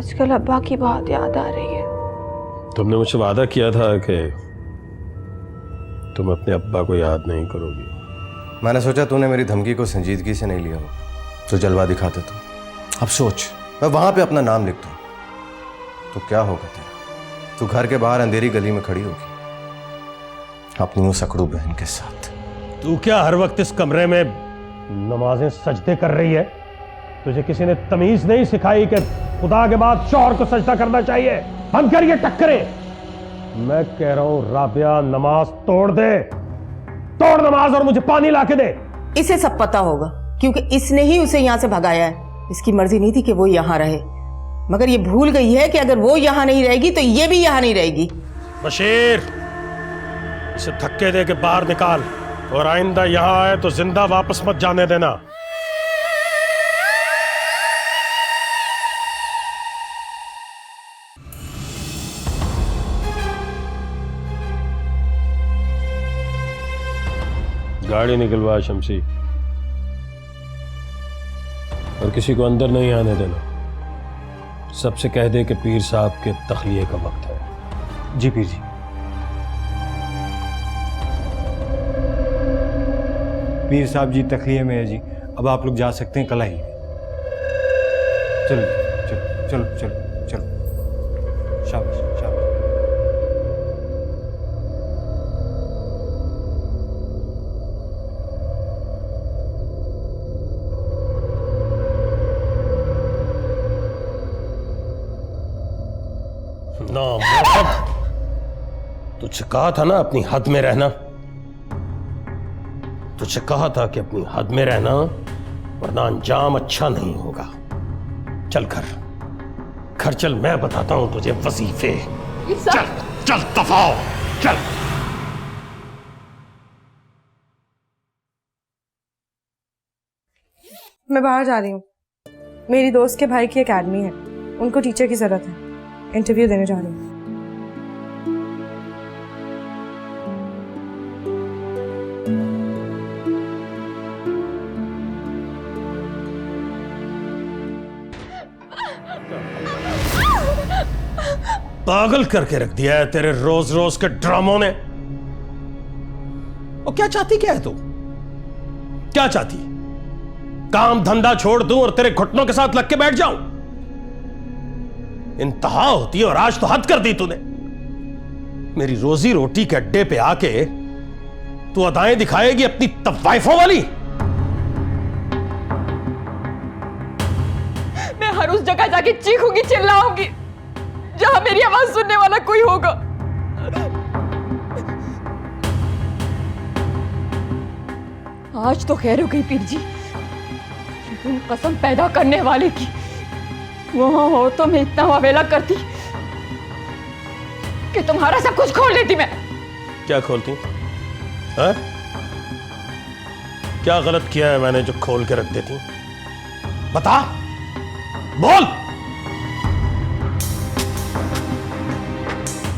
आजकल अब्बा की बहुत याद आ रही है। तुमने मुझसे वादा किया था कि तुम अपने अब्बा को याद नहीं करोगी। मैंने सोचा तूने मेरी धमकी को संजीदगी से नहीं लिया हो, तो जलवा दिखाते तू। अब सोच, मैं वहां पे अपना नाम लिख दूं तो क्या होगा तेरा? तू घर के बाहर अंधेरी गली में खड़ी होगी अपनी वो सकड़ू बहन के साथ। तू क्या हर वक्त इस कमरे में नमाजें सजदे कर रही है? तुझे किसी ने तमीज नहीं सिखाई कि खुदा के बाद शौहर को सजदा करना चाहिए? बंद कर ये टक्करे। मैं कह रहा हूं राबिया, नमाज तोड़ दे, तोड़ नमाज और मुझे पानी लाके दे। इसे सब पता होगा क्योंकि इसने ही उसे यहां से भगाया है। इसकी मर्जी नहीं थी कि वो यहां रहे, मगर ये भूल गई है कि अगर वो यहां नहीं रहेगी तो ये भी यहां नहीं रहेगी। बशीर, इसे धक्के दे के बाहर निकाल और आइंदा यहां आए तो जिंदा वापस मत जाने देना। गाड़ी निकलवा शमसी, और किसी को अंदर नहीं आने देना। सबसे कह दे कि पीर साहब के तखलिये का वक्त है। जी पीर जी। पीर साहब जी तखलिये में है जी, अब आप लोग जा सकते हैं, कल आएंगे। चलो चलो चलो चलो चलो, शाबाश शाबाश। ना तुझसे कहा था ना अपनी हद में रहना। तुझसे कहा था कि अपनी हद में रहना, वरना अंजाम अच्छा नहीं होगा। चल घर चल, मैं बताता हूं तुझे वजीफे। चल चल दफाओ, चल। मैं बाहर जा रही हूँ। मेरी दोस्त के भाई की एकेडमी है, उनको टीचर की जरूरत है। इंटरव्यू देने जा रही हूँ। पागल करके रख दिया है तेरे रोज रोज के ड्रामों ने। और क्या चाहती क्या है तू? क्या चाहती? काम धंधा छोड़ दूं और तेरे घुटनों के साथ लग के बैठ जाऊं? इंतहा होती है, और आज तो हद कर दी तूने। मेरी रोजी रोटी के अड्डे पे आके तू अदाएं दिखाएगी अपनी तवाइफों वाली। मैं हर उस जगह जाके चीखूंगी, चिल्लाऊंगी जहां मेरी आवाज सुनने वाला कोई होगा। आज तो खैर हो गई पीर जी, लेकिन कसम पैदा करने वाले की वहां हो तो मैं इतना वावेला करती कि तुम्हारा सब कुछ खोल लेती मैं। क्या खोलती? हाँ? क्या गलत किया है मैंने जो खोल के रख देती? बता, बोल।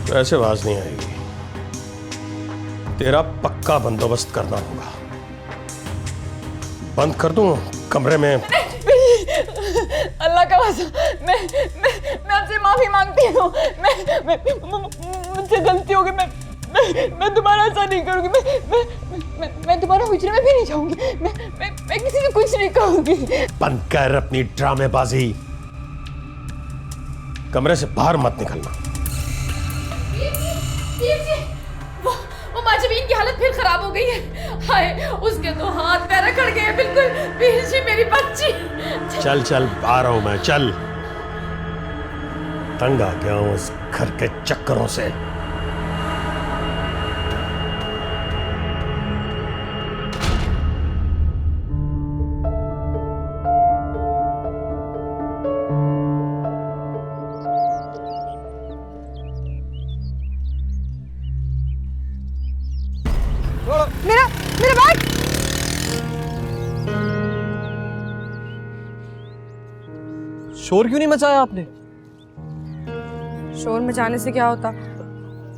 तो ऐसे आवाज नहीं आएगी। तेरा पक्का बंदोबस्त करना होगा। बंद कर दूं कमरे में? अल्लाह का वास्ता, मैं आपसे माफी मांगती हूँ। मुझसे गलती हो गई। मैं दोबारा ऐसा नहीं करूंगी। मैं दोबारा हुजरे में भी नहीं जाऊंगी। मैं किसी से कुछ नहीं कहूंगी। बंद कर अपनी ड्रामेबाजी। कमरे से बाहर मत निकलना। वो माजबीन की हालत फिर खराब हो गई है। हाय, उसके तो हाथ पैर अकड़ गए बिल्कुल। पीर जी, मेरी बच्ची। चल चल, आ रहा हूं मैं, चल। तंग आ गया हूं उस घर के चक्करों से। मेरा बैग। शोर क्यों नहीं मचाया आपने? शोर मचाने से क्या होता?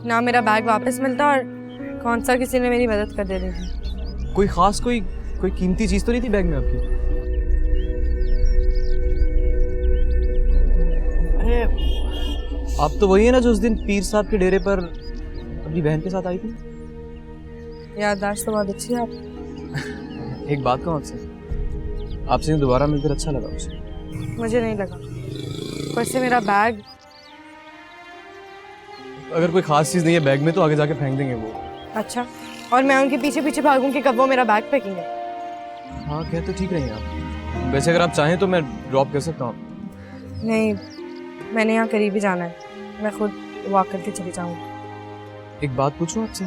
ना मेरा बैग वापस मिलता और कौन सा किसी ने मेरी मदद कर देनी थी। कोई खास कोई कीमती चीज तो नहीं थी बैग में आपकी? अरे आप तो वही है ना जो उस दिन पीर साहब के डेरे पर अपनी बहन के साथ आई थी? याददाश्त तो बहुत अच्छी है आप। एक बात कहूँ आपसे यूं दोबारा मिलकर अच्छा लगा मुझे। मुझे नहीं लगा, पर से मेरा बैग। अगर कोई खास चीज़ नहीं है बैग में तो आगे जाके फेंक देंगे वो। अच्छा, और मैं उनके पीछे पीछे भागूंगी कब वो मेरा बैग फेंकेंगे? हाँ कह तो ठीक रही हैं आप। वैसे अगर आप चाहें तो मैं ड्रॉप कर सकता हूँ। नहीं, मैंने यहाँ करीब ही जाना है, मैं खुद वॉक करके चली जाऊंगी। एक बात पूछूं आपसे?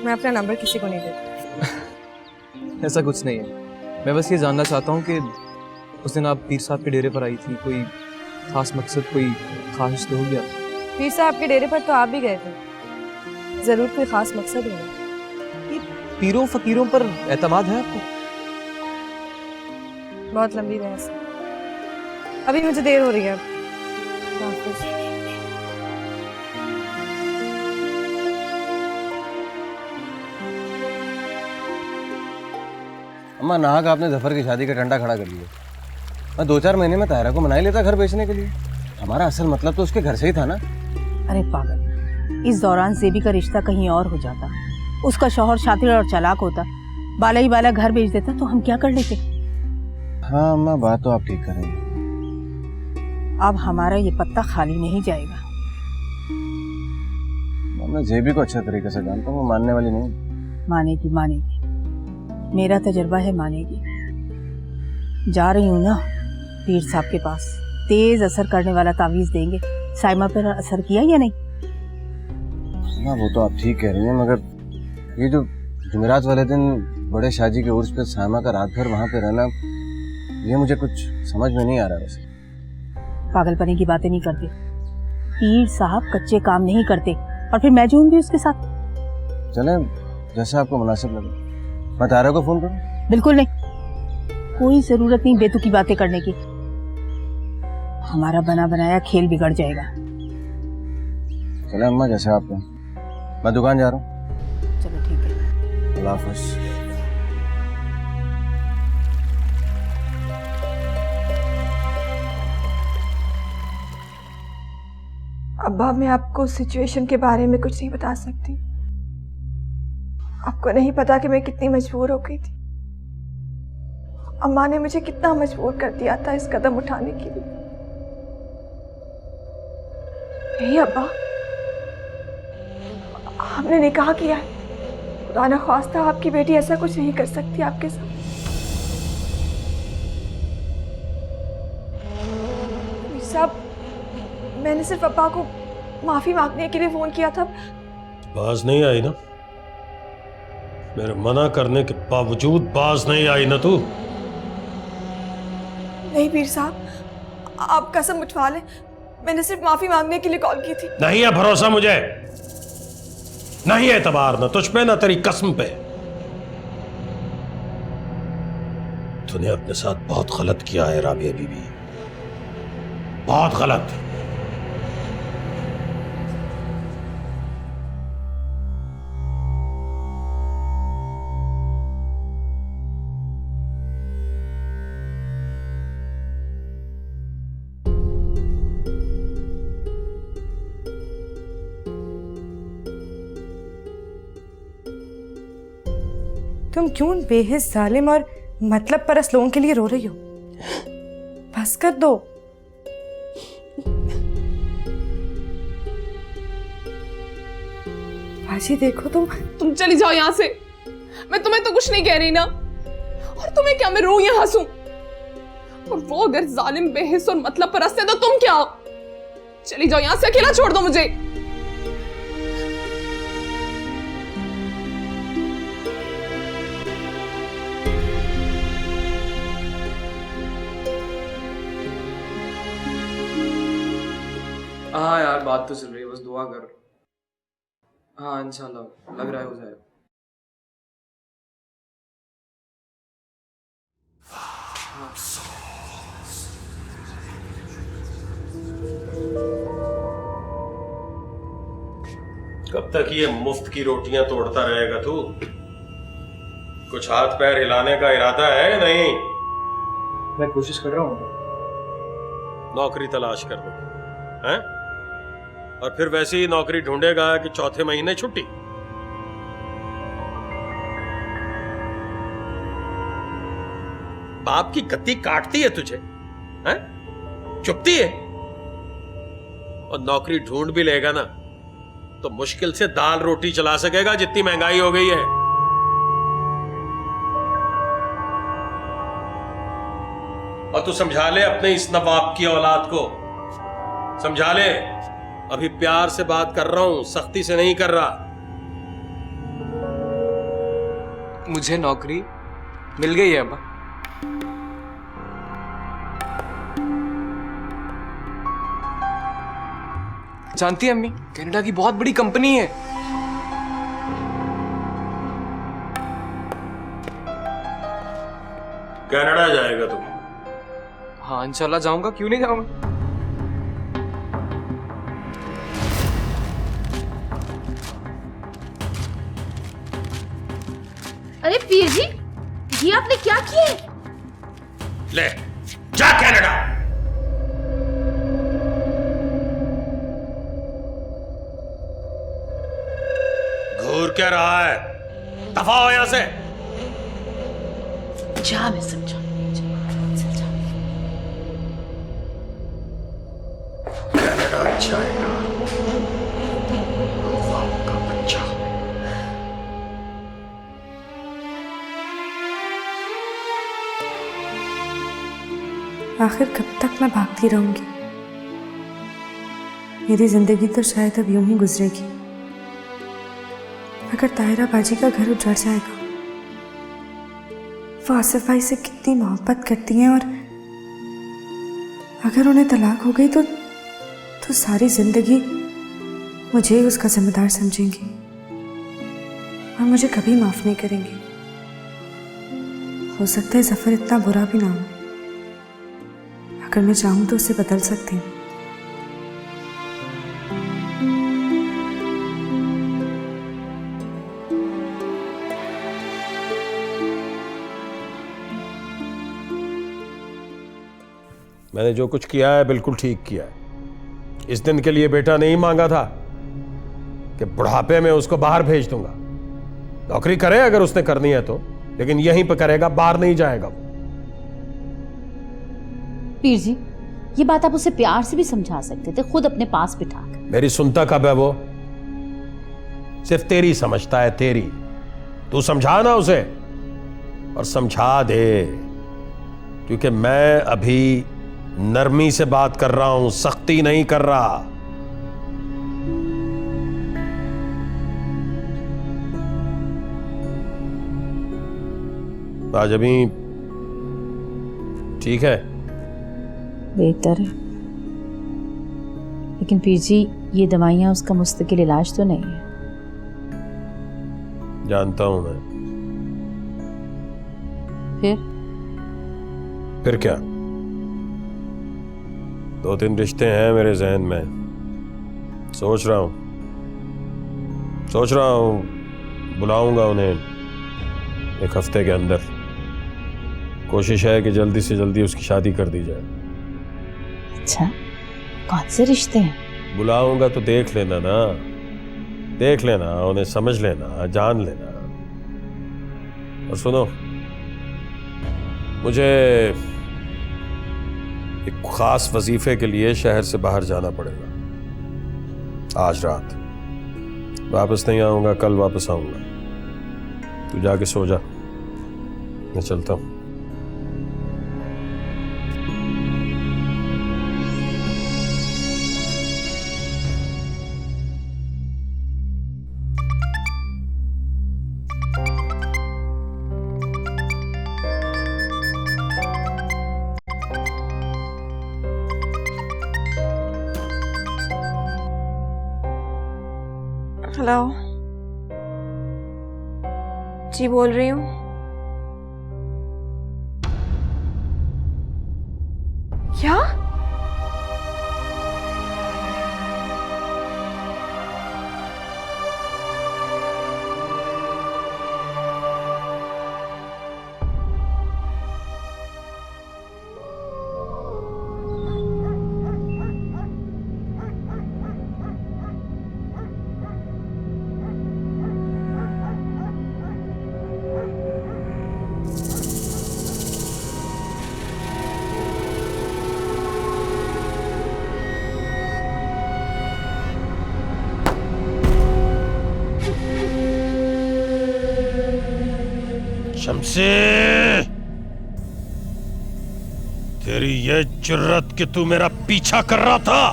मैं अपना नंबर किसी को नहीं देती। ऐसा कुछ नहीं है, मैं बस ये जानना चाहता हूँ कि उस दिन आप पीर साहब के डेरे पर आई थी, कोई खास मकसद, कोई ख्वाहिश तो हो गया? पीर साहब के डेरे पर तो आप भी गए थे, जरूर कोई खास मकसद होगा। ये पीरों फकीरों पर एतमाद है आपको? बहुत लंबी बहस है, अभी मुझे देर हो रही है। हाफिज़। अम्मा नाहक आपने जफर की शादी का डंडा खड़ा कर लिया। मैं 2-4 महीने में तायरा को मना ही लेता घर बेचने के लिए। हमारा असल मतलब तो उसके घर से ही था ना। अरे पागल, इस दौरान जेबी का रिश्ता कहीं और हो जाता, उसका शौहर शातिर और चालाक होता, बाला ही बाला घर बेच देता तो हम क्या कर लेते। हाँ अम्मा, बात तो आप ठीक करेंगे। अब हमारा ये पत्ता खाली नहीं जाएगा। मैं जेबी को अच्छे तरीके से जानता हूँ, वो मानने वाली नहीं। मानेगी मानेगी, मेरा तजुर्बा है, मानेगी। जा रही हूँ ना पीर साहब के पास, तेज असर करने वाला तावीज देंगे। साइमा पर असर किया या नहीं? हाँ वो तो आप ठीक कह रही हैं, मगर ये जो जुमेरात वाले दिन बड़े शाहजी के उर्स पे साइमा का रात भर वहाँ पे रहना, ये मुझे कुछ समझ में नहीं आ रहा। वैसे पागलपने की बातें नहीं करते। पीर साहब कच्चे काम नहीं करते, और फिर मैं जाऊंगी उसके साथ। चले जैसा आपको मुनासिब लगे। मैं तारा को फोन करूं? बिल्कुल नहीं, कोई जरूरत नहीं बेतुकी बातें करने की। हमारा बना बनाया खेल बिगड़ जाएगा। चले अम्मा, जैसे आप कहें। मैं दुकान जा रहा हूँ। चलो ठीक है, अल्लाह हाफ़िज़। अब्बा, मैं आपको सिचुएशन के बारे में कुछ नहीं बता सकती। आपको नहीं पता कि मैं कितनी मजबूर हो गई थी। अम्मा ने मुझे कितना मजबूर कर दिया था इस कदम उठाने के लिए। नहीं अब्बा, हमने निकाह किया है। खुदा न ख्वास्ता आपकी बेटी ऐसा कुछ नहीं कर सकती आपके साथ। साहब, मैंने सिर्फ अब्बा को माफी मांगने के लिए फोन किया था। बाज नहीं आई ना? मेरे मना करने के बावजूद बाज नहीं आई ना तू? नहीं पीर साहब, आप कसम उठवा लें, मैंने सिर्फ माफी मांगने के लिए कॉल की थी। नहीं है भरोसा मुझे, नहीं है एतबार ना तुझ पे ना तेरी कसम पे। तूने अपने साथ बहुत गलत किया है राबिया बीबी, बहुत गलत। तुम क्यों बेहिस जालिम और मतलब परस्त लोगों के लिए रो रही हो? बस कर दो। बाजी देखो, तुम चली जाओ यहाँ से। मैं तुम्हें तो कुछ नहीं कह रही ना, और तुम्हें क्या मैं रो या हंसूं? और वो अगर जालिम बेहिस और मतलब परस्त है तो तुम क्या हो? चली जाओ यहाँ से, अकेला छोड़ दो मुझे। हाँ यार, बात तो चल रही है, बस दुआ कर। हाँ इंशाल्लाह लग रहा है हो जाएगा। कब तक ये मुफ्त की रोटियां तोड़ता रहेगा तू? कुछ हाथ पैर हिलाने का इरादा है या नहीं? मैं कोशिश कर रहा हूँ। नौकरी तलाश कर लो, हैं? और फिर वैसे ही नौकरी ढूंढेगा कि चौथे महीने छुट्टी। बाप की गद्दी काटती है तुझे, हैं? चुपती है। और नौकरी ढूंढ भी लेगा ना तो मुश्किल से दाल रोटी चला सकेगा, जितनी महंगाई हो गई है। और तू समझा ले अपने इस नवाब की औलाद को, समझा ले। अभी प्यार से बात कर रहा हूं, सख्ती से नहीं कर रहा। मुझे नौकरी मिल गई है अब्बा। जानती है अम्मी, कनाडा की बहुत बड़ी कंपनी है। कनाडा जाएगा तू? हाँ इंशाल्लाह जाऊंगा, क्यों नहीं जाऊंगा। अरे पीर जी, ये आपने क्या किया? ले जा कनाडा। घूर क्या रहा है? दफा हो यहां से। जा, मैं समझा। कनाडा जाएगा का बच्चा। आखिर कब तक मैं भागती रहूंगी? मेरी जिंदगी तो शायद अब यूं ही गुजरेगी। अगर ताहिरा बाजी का घर उजड़ जाएगा, वो आसिफ भाई से कितनी मोहब्बत करती हैं, और अगर उन्हें तलाक हो गई तो सारी जिंदगी मुझे ही उसका जिम्मेदार समझेंगी और मुझे कभी माफ नहीं करेंगी। हो सकता है जफर इतना बुरा भी ना हो। अगर मैं चाहूं तो उसे बदल सकती हूँ। मैंने जो कुछ किया है बिल्कुल ठीक किया है। इस दिन के लिए बेटा नहीं मांगा था कि बुढ़ापे में उसको बाहर भेज दूंगा। नौकरी करे अगर उसने करनी है तो, लेकिन यहीं पे करेगा, बाहर नहीं जाएगा। पीर जी, ये बात आप उसे प्यार से भी समझा सकते थे, खुद अपने पास बिठा कर। मेरी सुनता कब है वो? सिर्फ तेरी समझता है, तेरी। तू समझा ना उसे, और समझा दे, क्योंकि मैं अभी नरमी से बात कर रहा हूं, सख्ती नहीं कर रहा। आज अभी ठीक है? बेहतर है, लेकिन पीर जी ये दवाइयां उसका मुस्तकिल इलाज तो नहीं है। जानता हूं मैं। फिर क्या? 2-3 रिश्ते हैं मेरे जहन में। सोच रहा हूं बुलाऊंगा उन्हें 1 हफ्ते के अंदर। कोशिश है कि जल्दी से जल्दी उसकी शादी कर दी जाए। अच्छा, कौन से रिश्ते हैं? बुलाऊंगा तो देख लेना ना, देख लेना, उन्हें समझ लेना, जान लेना। और सुनो, मुझे एक खास वजीफे के लिए शहर से बाहर जाना पड़ेगा आज रात। वापस नहीं आऊंगा, कल वापस आऊंगा। तू जाके सो जा, मैं चलता हूं। हेलो जी, बोल रही हूँ। क्या? शमसी, तेरी ये जुर्रत कि तू मेरा पीछा कर रहा था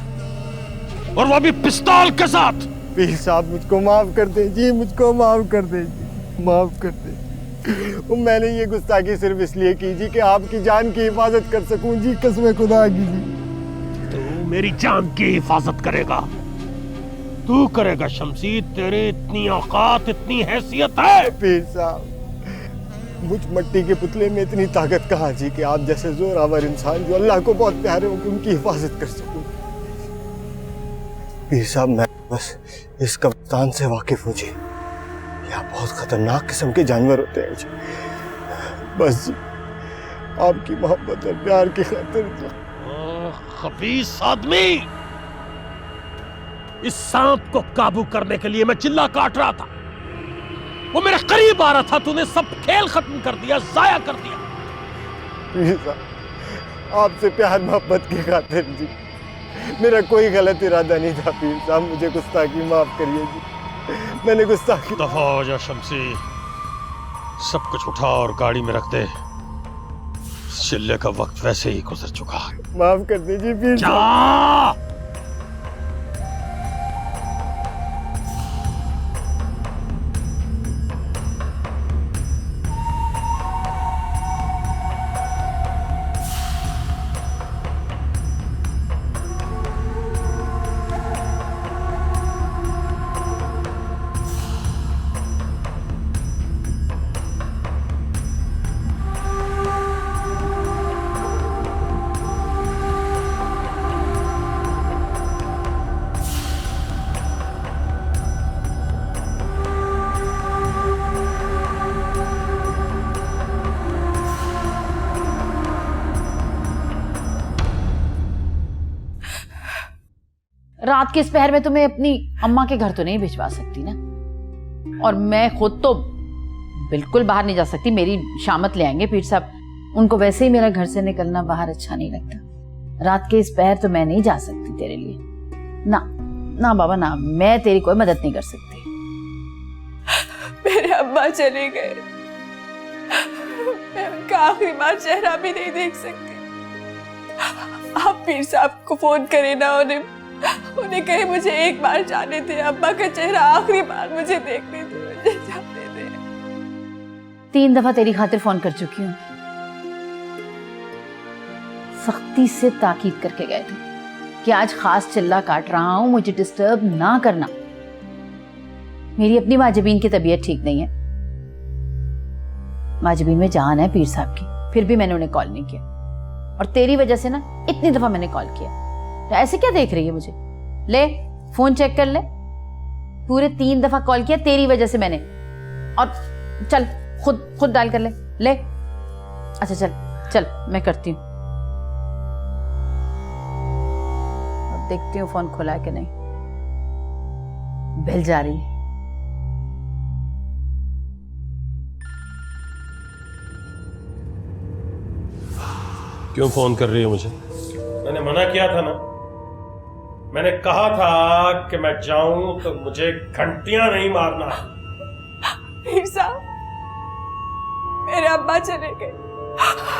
और वो भी पिस्तौल के साथ। पीर साहब मुझको माफ कर दें जी, मुझको माफ कर दें जी, माफ कर दें। वो मैंने ये गुस्ताखी सिर्फ इसलिए की जी कि आपकी जान की हिफाजत कर सकूं जी, कसम खुदा की जी। तू मेरी जान की हिफाजत करेगा? तू करेगा शमसी? तेरे इतनी औकात, इतनी हैसियत है? पीर साहब, मुझ मट्टी के पुतले में इतनी ताकत कहाँ जी कि आप जैसे जोरावर इंसान जो अल्लाह को बहुत प्यारे हो उनकी हिफाजत कर सकूं। पीर साहब, मैं बस इस कब्रिस्तान से वाकिफ हूँ जी। यहाँ बहुत खतरनाक किस्म के जानवर होते हैं जी। बस जी, आपकी मोहब्बत और प्यार की खातिर जी। खबीस आदमी, इस सांप को काबू करने के लिए मैं चिल्ला काट रहा था, वो मेरे करीब आ रहा था, तूने सब खेल खत्म कर दिया, जाया कर दिया। पीर साहब, आपसे प्यार मोहब्बत की खातिर जी, मेरा कोई गलत इरादा नहीं था। पीर साहब, मुझे गुस्ताखी माफ करिए जी, मैंने गुस्ताखी। दफा हो जा शमसी, सब कुछ उठा और गाड़ी में रख दे। चिल्ले का वक्त वैसे ही गुजर चुका है। माफ कर दीजिए पीर साहब। रात के इस पहर में तुम्हें अपनी अम्मा के घर तो नहीं भिजवा सकती ना, और मैं खुद तो बिल्कुल बाहर नहीं जा सकती। मेरी शामत ले आएंगे पीर साहब, उनको वैसे ही मेरा घर से निकलना बाहर अच्छा नहीं लगता। रात के इस पहर तो मैं नहीं जा सकती तेरे लिए। ना ना बाबा ना, मैं तेरी कोई मदद नहीं कर सकती। मेरे अब्बा चले गए, मैं उनका आखिरी बार चेहरा भी नहीं देख सकती। आप पीर साहब को फोन करें ना, उन्हें कहे मुझे एक बार जाने दे, अब्बा का चेहरा आखिरी बार मुझे देखने दे, मुझे जाने दे। 3 दफा तेरी खातिर फोन कर चुकी हूँ, सख्ती से ताकीद करके गए थे कि आज खास चिल्ला काट रहा हूं, मुझे डिस्टर्ब ना करना। मेरी अपनी माजबीन की तबीयत ठीक नहीं है, माजबीन में जान है पीर साहब की, फिर भी मैंने उन्हें कॉल नहीं किया। और तेरी वजह से ना इतनी दफा मैंने कॉल किया, तो ऐसे क्या देख रही है मुझे? ले फोन चेक कर ले, पूरे 3 दफा कॉल किया तेरी वजह से मैंने। और चल खुद डायल कर ले। अच्छा चल मैं करती हूँ, अब देखती हूँ फोन खुला है कि नहीं। बेल जा रही है। क्यों फोन कर रही है मुझे? मैंने मना किया था ना, मैंने कहा था कि मैं जाऊं तो मुझे घंटियां नहीं मारना। पीर साहब, मेरे अब्बा चले गए,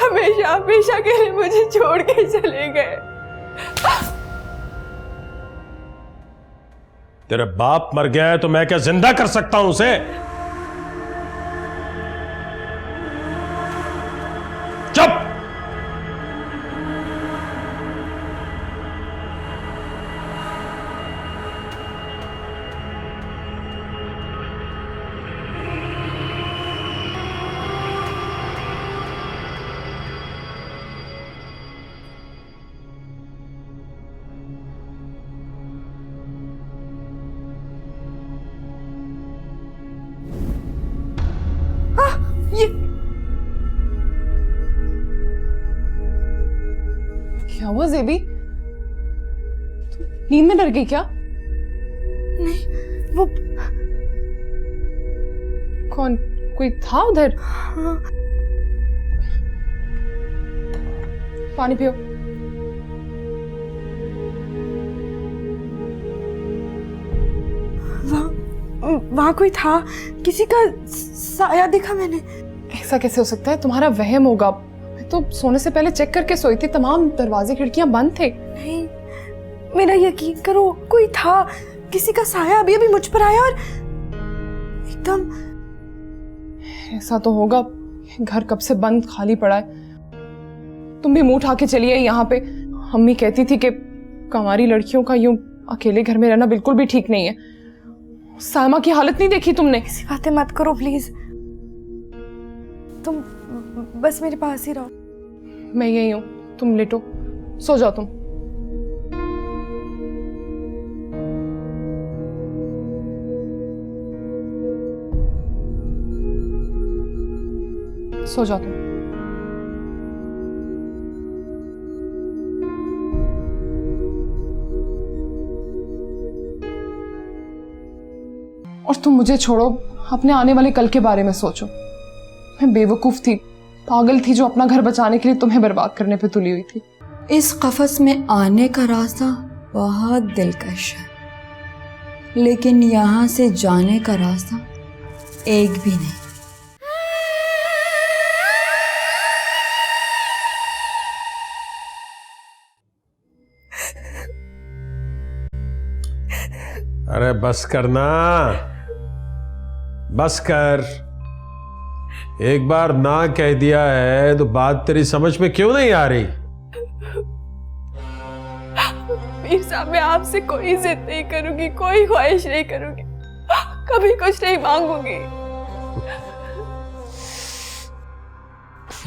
हमेशा हमेशा के लिए मुझे छोड़ के चले गए। तेरे बाप मर गया है तो मैं क्या जिंदा कर सकता हूं उसे? चुप! क्या हुआ ज़ेबी? नींद में डर गई क्या? नहीं, वो कौन? कोई था उधर? हाँ, पानी पियो। वहाँ कोई था, किसी का साया दिखा मैंने। एक ऐसा कैसे हो सकता है? तुम्हारा वहम होगा। मैं तो सोने से पहले चेक करके सोई थी, तमाम दरवाजे खिड़कियां बंद थे। नहीं, मेरा यकीन करो, कोई था, किसी का साया अभी अभी मुझ पर आया और एकदम। ऐसा तो होगा, घर कब से बंद खाली पड़ा है। तुम भी मुंह उठा के चली आई यहाँ पे। अम्मी कहती थी कि कंवारी लड़कियों का यूं अकेले घर में रहना बिल्कुल भी ठीक नहीं है। सायमा की हालत नहीं देखी तुमने? ऐसी बातें मत करो प्लीज, तुम बस मेरे पास ही रहो। मैं यही हूं, तुम लेटो, सो जाओ तुम। सो जाओ तुम। और तुम मुझे छोड़ो, अपने आने वाले कल के बारे में सोचो। मैं बेवकूफ थी, पागल थी, जो अपना घर बचाने के लिए तुम्हें बर्बाद करने पे तुली हुई थी। इस कफस में आने का रास्ता बहुत दिलकश है, लेकिन यहाँ से जाने का रास्ता एक भी नहीं। अरे बस करना, बस कर। एक बार ना कह दिया है तो बात तेरी समझ में क्यों नहीं आ रही? मीर साहब, मैं आपसे कोई जिद नहीं करूंगी, कोई ख्वाहिश नहीं करूंगी, कभी कुछ नहीं मांगूंगी।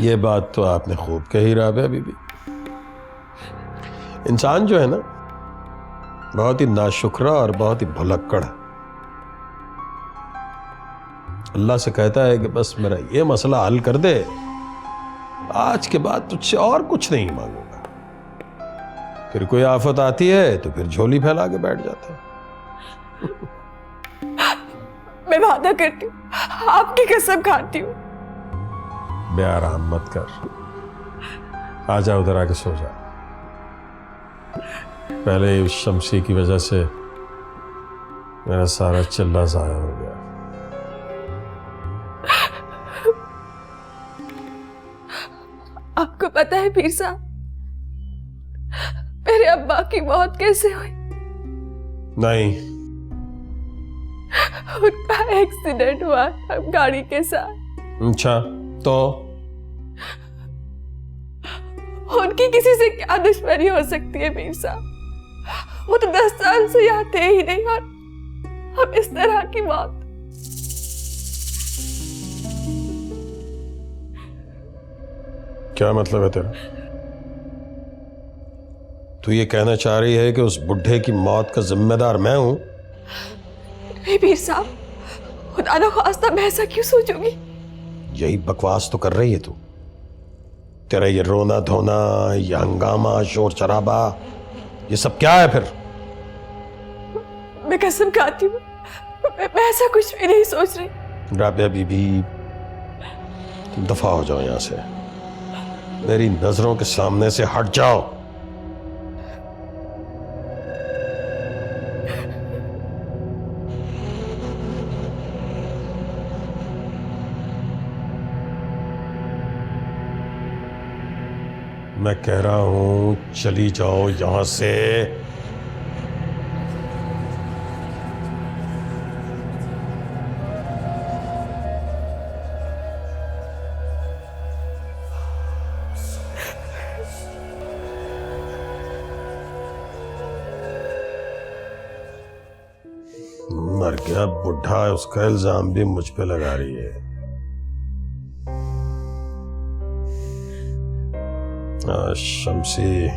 ये बात तो आपने खूब कही राबिया बीबी। इंसान जो है ना, बहुत ही नाशुक्रा और बहुत ही भुलक्कड़ है। अल्लाह से कहता है कि बस मेरा ये मसला हल कर दे, आज के बाद तुझसे और कुछ नहीं मांगूंगा। फिर कोई आफत आती है तो फिर झोली फैला के बैठ जाता है। मैं वादा करती हूँ, आपकी कसम खाती हूँ। बेआराम मत कर, आजा उधर आके सो जा। पहले उस शमसी की वजह से मेरा सारा चिल्ला जाया हो गया। आपको पता है पीर साहब, मेरे अब्बा की मौत कैसे हुई? नहीं। उनका एक्सीडेंट हुआ था गाड़ी के साथ। अच्छा, तो उनकी किसी से क्या दुश्मनी हो सकती है पीर साहब? वो तो 10 साल से यहाँ थे ही नहीं, और अब इस तरह की मौत। क्या मतलब है तेरा? तू ये कहना चाह रही है कि उस बुढ़े की मौत का जिम्मेदार मैं हूं? नहीं पीर साहब, खुदा न ख्वास्ता मैं ऐसा क्यों सोचूंगी? यही बकवास तो कर रही है तू। तेरा ये रोना धोना, ये हंगामा, शोर शराबा, ये सब क्या है फिर? मैं कसम खाती हूँ, मैं ऐसा कुछ भी नहीं सोच रही। राबिया बीबी, तुम दफा हो जाओ यहां से, मेरी नजरों के सामने से हट जाओ। मैं कह रहा हूं चली जाओ यहां से। मर गया बुढ़ा, उसका इल्जाम भी मुझ पे लगा रही है। शमसी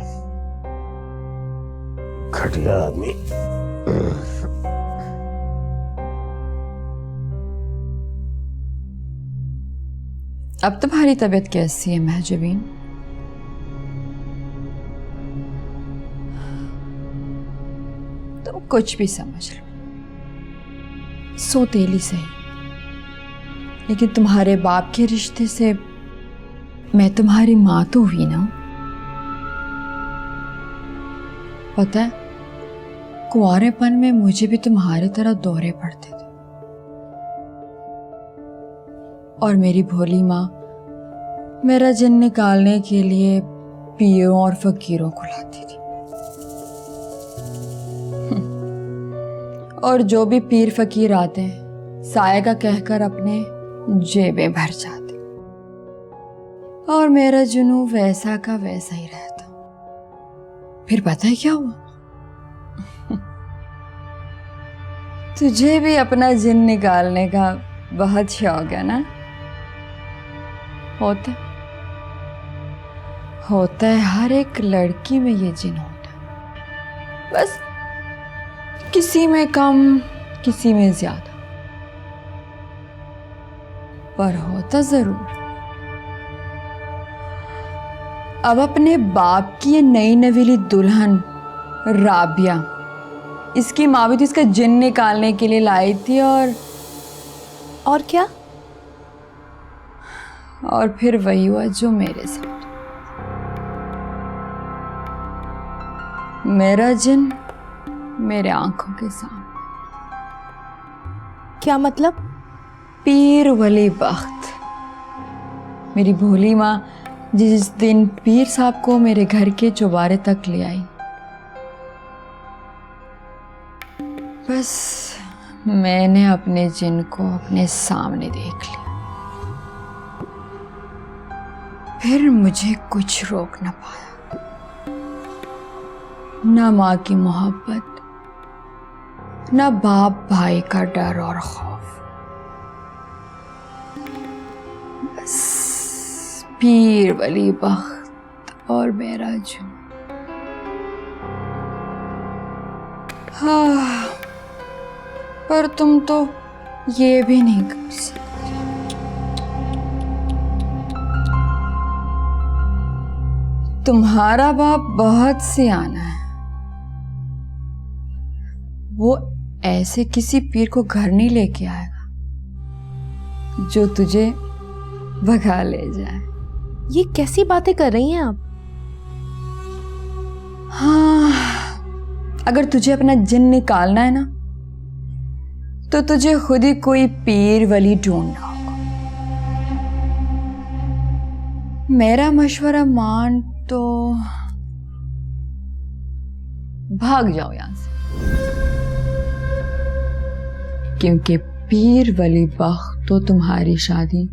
घटिया आदमी। अब तुम्हारी तबीयत कैसी है महजबीन? तुम कुछ भी समझ लो, सौतेली सही, लेकिन तुम्हारे बाप के रिश्ते से मैं तुम्हारी माँ तो हुई ना। पता है, कुंवारेपन में मुझे भी तुम्हारी तरह दौरे पड़ते थे, और मेरी भोली माँ मेरा जिन निकालने के लिए पीरों और फकीरों को लाती थी। और जो भी पीर फकीर आते हैं साया का कहकर अपने जेबें भर जाते, और मेरा जुनू वैसा का वैसा ही रहता। फिर पता है क्या हुआ? तुझे भी अपना जिन निकालने का बहुत शौक है ना? होता है हर एक लड़की में ये जिन होता है, बस किसी में कम किसी में ज्यादा, पर होता जरूर। अब अपने बाप की ये नई नवीली दुल्हन राबिया, इसकी माँ भी तो इसका जिन निकालने के लिए लाई थी। और क्या? और फिर वही हुआ जो मेरे साथ। मेरा जिन मेरे आंखों के सामने। क्या मतलब? पीर वली बख्त, मेरी भोली माँ जिस दिन पीर साहब को मेरे घर के चौबारे तक ले आई, बस मैंने अपने जिन को अपने सामने देख लिया। फिर मुझे कुछ रोक न पाया, ना माँ की मोहब्बत, ना बाप भाई का डर और खौफ, बस पीर वली बख्त और मेरा जुनून। हाँ, पर तुम तो ये भी नहीं कर सकते। तुम्हारा बाप बहुत सियाना है, वो ऐसे किसी पीर को घर नहीं लेके आएगा जो तुझे भगा ले जाए। ये कैसी बातें कर रही हैं आप? हाँ, अगर तुझे अपना जिन निकालना है ना, तो तुझे खुद ही कोई पीर वली ढूंढना होगा। मेरा मशवरा मान तो भाग जाओ यहां से, क्योंकि पीर वली बख्त तो तुम्हारी शादी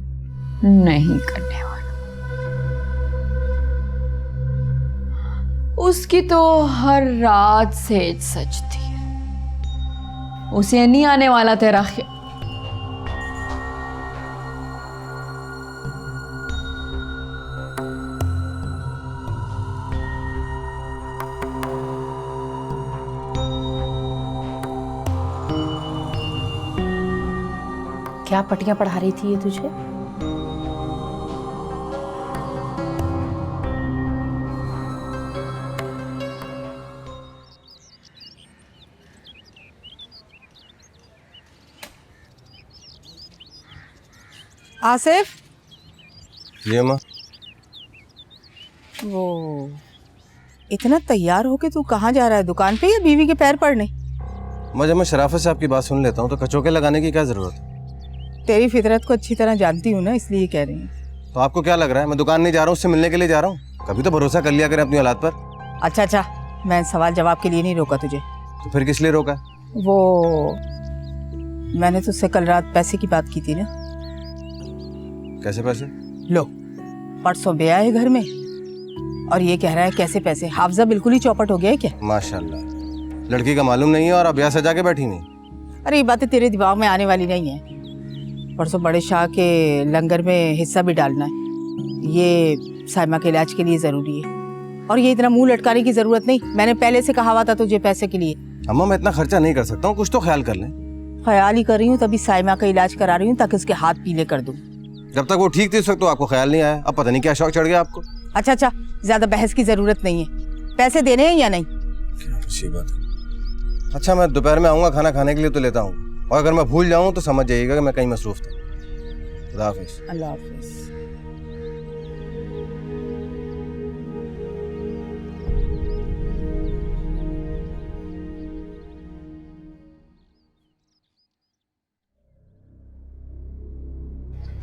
नहीं करने वाला। उसकी तो हर रात सेज सजती है, उसे नहीं आने वाला तेरा ख्याल। क्या पटियां पढ़ा रही थी ये तुझे? आसिफ, ये माँ, वो इतना तैयार होके तू कहाँ जा रहा है? दुकान पे या बीवी के पैर पड़ने? जब मैं शराफत से आपकी बात सुन लेता हूँ तो कचौके लगाने की क्या जरूरत है? तेरी फितरत को अच्छी तरह जानती हूँ ना, इसलिए कह रही हूँ। तो आपको क्या लग रहा है मैं दुकान नहीं जा रहा हूँ, उससे मिलने के लिए जा रहा हूँ? कभी तो भरोसा कर लिया करें अपनी औलाद पर। अच्छा, मैं सवाल जवाब के लिए नहीं रोका तुझे। तो फिर किस लिए रोका? वो मैंने तुझसे कल रात पैसे की बात की थी ना। कैसे पैसे? लो, परसों ब्याह है घर में और ये कह रहा है कैसे पैसे। हाफजा बिल्कुल ही चौपट हो गया है क्या? माशाल्लाह, लड़की का मालूम नहीं है और अब ब्याह सजा के बैठी नहीं। अरे ये बातें तेरे दिमाग में आने वाली नहीं है। परसों बड़े शाह के लंगर में हिस्सा भी डालना है, ये साइमा के इलाज के लिए ज़रूरी है। और ये इतना मुंह लटकाने की ज़रूरत नहीं, मैंने पहले से कहा हुआ था तुझे पैसे के लिए। अम्मा मैं इतना खर्चा नहीं कर सकता हूँ, कुछ तो ख्याल कर लें। ख्याल ही कर रही हूँ, तभी साइमा का इलाज करा रही हूँ ताकि उसके हाथ पीले कर दूँ। जब तक वो ठीक थी उस वक्त तो आपको ख्याल नहीं आया, अब पता नहीं क्या शौक चढ़ गया आपको। अच्छा, ज़्यादा बहस की ज़रूरत नहीं है। पैसे देने हैं या नहीं? अच्छी बात है। अच्छा, मैं दोपहर में आऊँगा खाना खाने के लिए तो लेता हूँ, और अगर मैं भूल जाऊँ तो समझ जाइएगा कि मैं कहीं मसरूफ था। खुदा हाफिज़। अल्लाह हाफिज़।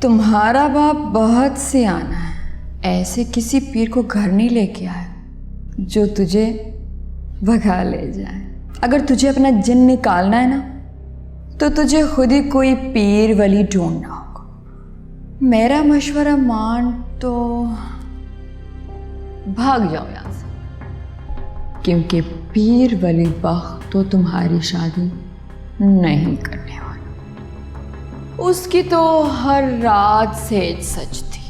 तुम्हारा बाप बहुत सियाना है, ऐसे किसी पीर को घर नहीं लेके आया जो तुझे भगा ले जाए। अगर तुझे अपना जिन निकालना है ना, तो तुझे खुद ही कोई पीर वली ढूंढना होगा। मेरा मशवरा मान तो भाग जाओ यहाँ से, क्योंकि पीर वली बख्त तो तुम्हारी शादी नहीं करने वाला। उसकी तो हर रात सेज सजती है।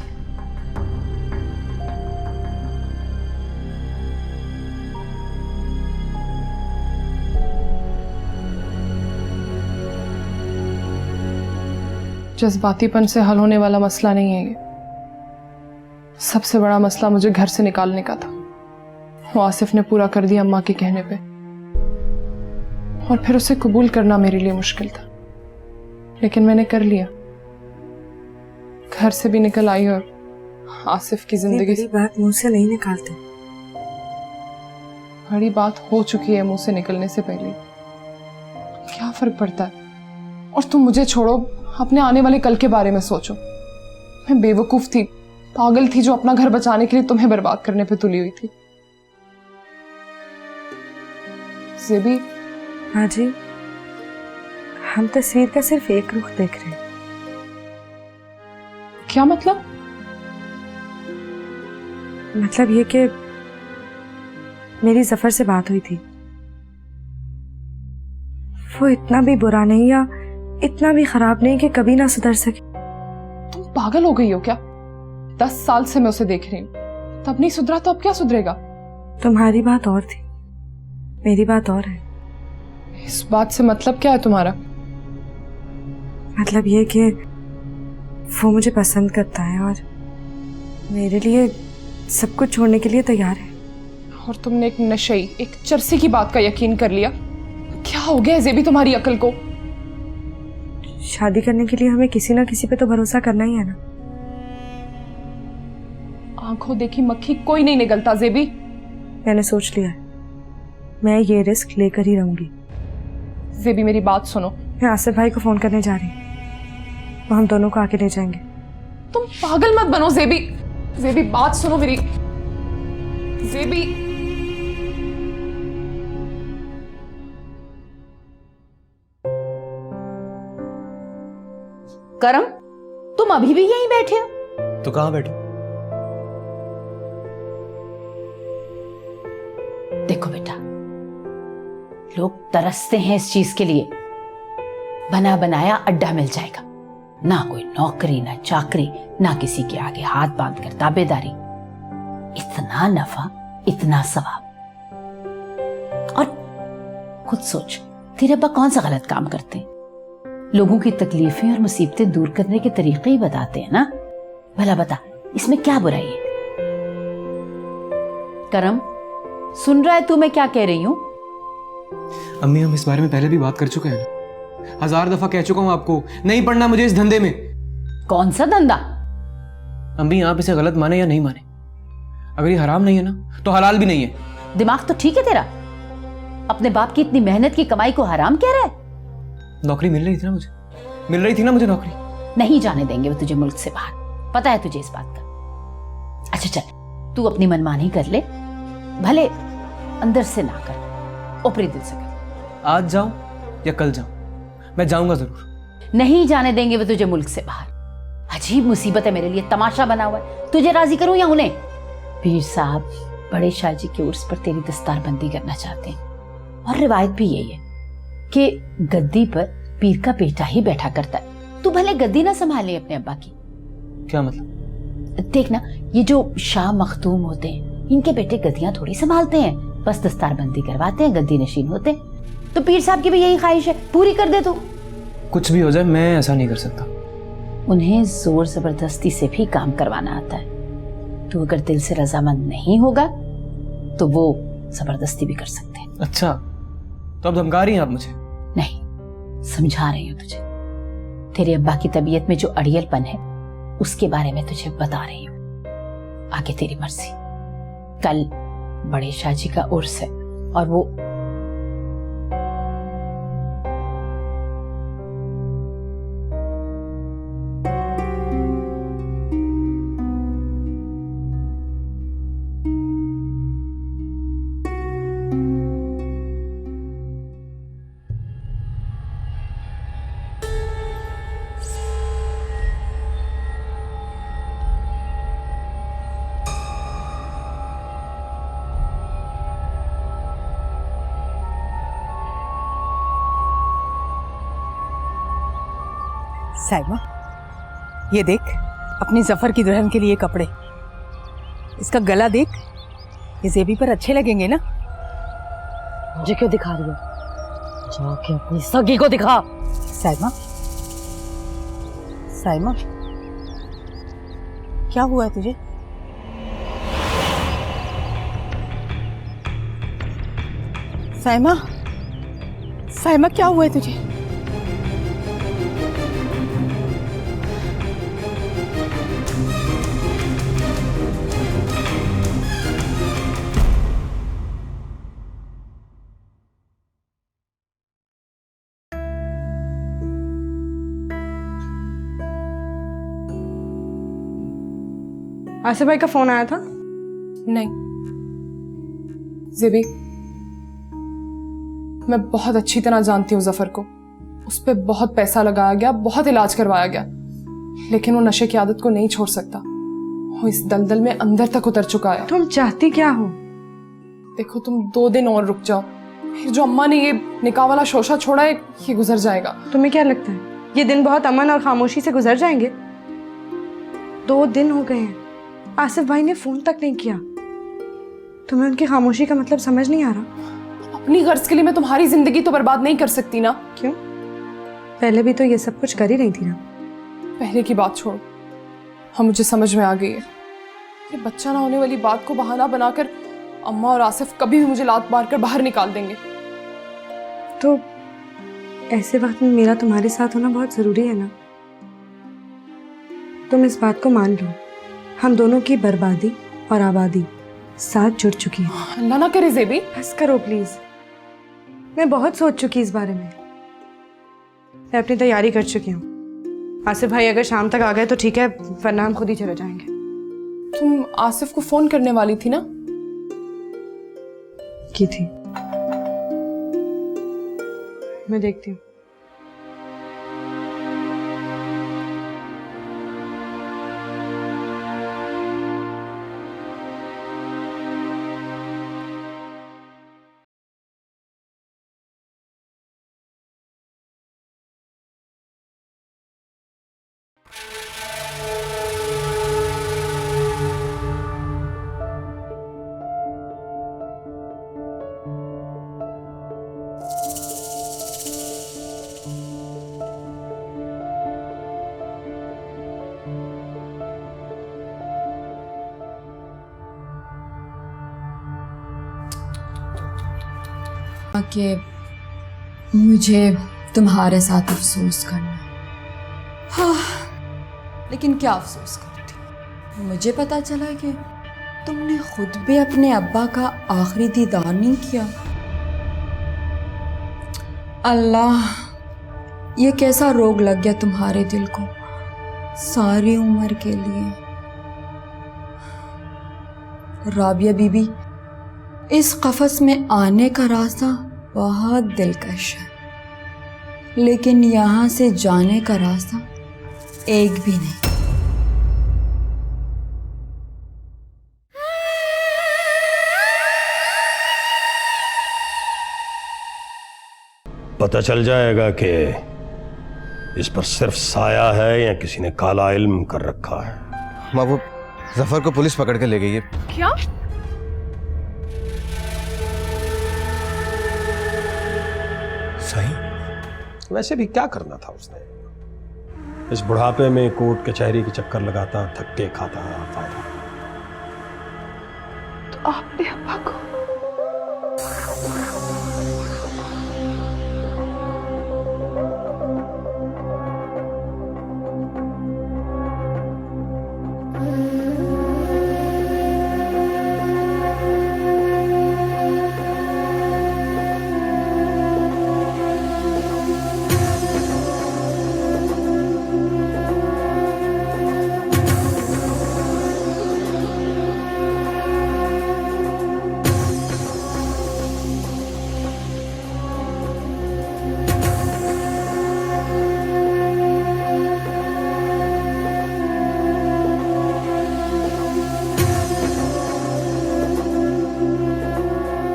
जज्बातीपन से हल होने वाला मसला नहीं है ये। सबसे बड़ा मसला मुझे घर से निकालने का था। वो आसिफ ने पूरा कर दिया अम्मा के कहने पे, और फिर उसे कबूल करना मेरे लिए मुश्किल था, लेकिन मैंने कर लिया। घर से भी निकल आई और आसिफ की जिंदगी बड़ी बात मुंह से नहीं निकालते। बड़ी बात हो चुकी है मुंह से निकलने से पहले। क्या फर्क पड़ता है? और तुम मुझे छोड़ो, अपने आने वाले कल के बारे में सोचो। मैं बेवकूफ थी, पागल थी, जो अपना घर बचाने के लिए तुम्हें बर्बाद करने पे तुली हुई थी। ज़ेबी, हाँ जी, हम तस्वीर का सिर्फ एक रुख देख रहे हैं। क्या मतलब? मतलब ये कि मेरी जफर से बात हुई थी। वो इतना भी बुरा नहीं या इतना भी खराब नहीं कि कभी ना सुधर सके। तुम पागल हो गई हो क्या? 10 साल से मैं उसे देख रही हूँ, तब नहीं सुधरा तो अब क्या सुधरेगा? तुम्हारी बात और थी, मेरी बात और है। इस बात से मतलब क्या है तुम्हारा? मतलब ये कि वो मुझे पसंद करता है और मेरे लिए सब कुछ छोड़ने के लिए तैयार है। और तुमने एक नशई, एक चरसी की बात का यकीन कर लिया। क्या हो गया ज़ेबी तुम्हारी अकल को? शादी करने के लिए हमें किसी ना किसी पे तो भरोसा करना ही है ना। आंखों देखी मक्खी कोई नहीं निकलता ज़ेबी। मैंने सोच लिया है, मैं ये रिस्क लेकर ही रहूंगी। ज़ेबी मेरी बात सुनो। मैं आसिफ भाई को फोन करने जा रही हूँ, वो हम दोनों को आके ले जाएंगे। तुम पागल मत बनो ज़ेबी। ज़ेबी बात सुनो मेरी। ज़ेबी, करम, तुम अभी भी यहीं बैठे हो? तो कहाँ बैठे? देखो बेटा, लोग तरसते हैं इस चीज के लिए। बना बनाया अड्डा मिल जाएगा, ना कोई नौकरी ना चाकरी, ना किसी के आगे हाथ बांध कर ताबेदारी। इतना नफा, इतना सवाब। और खुद सोच, तेरे अब्बा कौन सा गलत काम करते हैं? लोगों की तकलीफें और मुसीबतें दूर करने के तरीके ही बताते हैं ना। भला बता, इसमें क्या बुराई है? करम, सुन रहा है तू मैं क्या कह रही हूं? अम्मी, हम इस बारे में पहले भी बात कर चुके हैं ना। 1000 दफा कह चुका हूं आपको, नहीं पढ़ना मुझे इस धंधे में। कौन सा धंधा? अम्मी, आप इसे गलत माने या नहीं माने, अगर ये हराम नहीं है ना तो हलाल भी नहीं है। दिमाग तो ठीक है तेरा? अपने बाप की इतनी मेहनत की कमाई को हराम कह रहा है? नौकरी मिल रही थी ना मुझे, मिल रही थी ना मुझे नौकरी। नहीं जाने देंगे वो तुझे मुल्क से बाहर, पता है तुझे इस बात का। अच्छा चल, तू अपनी मनमानी कर ले, भले अंदर से ना कर, ऊपरी दिल से कर। आज जाऊं या कल जाऊं, मैं जाऊंगा जरूर। नहीं जाने देंगे वो तुझे मुल्क से बाहर। अजीब मुसीबत है मेरे लिए, तमाशा बना हुआ है। तुझे राजी करूं या उन्हें? पीर साहब बड़े शाह जी के उर्स पर तेरी दस्तारबंदी करना चाहते हैं, और रिवायत भी यही है कि गद्दी पर पीर का बेटा ही बैठा करता है। तू भले गद्दी ना संभाले अपने अब्बा की। क्या मतलब? देखना, ये जो शाह मखदूम होते हैं, इनके बेटे गद्दियां थोड़ी संभालते हैं, बस दस्तारबंदी करवाते हैं, गद्दी नशीन होते हैं। तो पीर साहब की भी यही ख्वाहिश है, पूरी कर दे तू। कुछ भी हो जाए, मैं ऐसा नहीं कर सकता। उन्हें जोर जबरदस्ती से भी काम करवाना आता है। तू अगर दिल से रजामंद नहीं होगा तो वो जबरदस्ती भी कर सकते हैं। अच्छा, तो अब धमका रही हैं आप मुझे? नहीं, समझा रही हूँ तुझे। तेरे अब्बा की तबीयत में जो अड़ियलपन है उसके बारे में तुझे बता रही हूँ। आगे तेरी मर्जी। कल बड़े शाह जी का उर्स है और वो साइमा, ये देख, अपनी जफर की दुल्हन के लिए कपड़े। इसका गला देख, ये जेबी पर अच्छे लगेंगे ना? मुझे क्यों दिखा रही हो? जाके अपनी सगी को दिखा। साइमा, साइमा, क्या हुआ है तुझे? साइमा, साइमा, क्या हुआ है तुझे? आसिफ भाई का फोन आया था? नहीं जेबी, मैं बहुत अच्छी तरह जानती हूँ जफर को। उस पर बहुत पैसा लगाया गया, बहुत इलाज करवाया गया, लेकिन वो नशे की आदत को नहीं छोड़ सकता। वो इस दलदल में अंदर तक उतर चुका है। तुम चाहती क्या हो? देखो, तुम 2 दिन और रुक जाओ, फिर जो अम्मा ने ये निकाह वाला शोशा छोड़ा है, ये गुजर जाएगा। तुम्हें क्या लगता है ये दिन बहुत अमन और खामोशी से गुजर जाएंगे? 2 दिन हो गए हैं, आसिफ भाई ने फोन तक नहीं किया। तुम्हें उनकी खामोशी का मतलब समझ नहीं आ रहा? अपनी गर्ज के लिए मैं तुम्हारी जिंदगी तो बर्बाद नहीं कर सकती ना। क्यों? पहले भी तो ये सब कुछ कर ही रही थी ना। पहले की बात छोड़ो, हाँ मुझे समझ में आ गई है। ये बच्चा ना होने वाली बात को बहाना बनाकर अम्मा और आसिफ कभी भी मुझे लात मारकर बाहर निकाल देंगे। तो ऐसे वक्त में मेरा तुम्हारे साथ होना बहुत जरूरी है ना। तुम इस बात को मान लो, हम दोनों की बर्बादी और आबादी साथ जुड़ चुकी है। अल्लाह ना करे जेबी। बस करो प्लीज, मैं बहुत सोच चुकी इस बारे में। मैं अपनी तैयारी कर चुकी हूँ। आसिफ भाई अगर शाम तक आ गए तो ठीक है, वरना हम खुद ही चले जाएंगे। तुम आसिफ को फोन करने वाली थी ना? की थी, मैं देखती हूँ। कि मुझे तुम्हारे साथ अफसोस करना है। हाँ, लेकिन क्या अफसोस करती? मुझे पता चला कि तुमने खुद भी अपने अब्बा का आखिरी दीदार नहीं किया। अल्लाह, ये कैसा रोग लग गया तुम्हारे दिल को सारी उम्र के लिए। राबिया बीबी, इस कफस में आने का रास्ता बहुत दिलकश है, लेकिन यहाँ से जाने का रास्ता एक भी नहीं। पता चल जाएगा कि इस पर सिर्फ साया है या किसी ने काला इल्म कर रखा है। माँ, वो जफर को पुलिस पकड़ के ले गई है। क्या? सही? वैसे भी क्या करना था उसने? इस बुढ़ापे में कोर्ट कचहरी के चक्कर लगाता, थक्के खाता आता था। तो आपने अब्बा को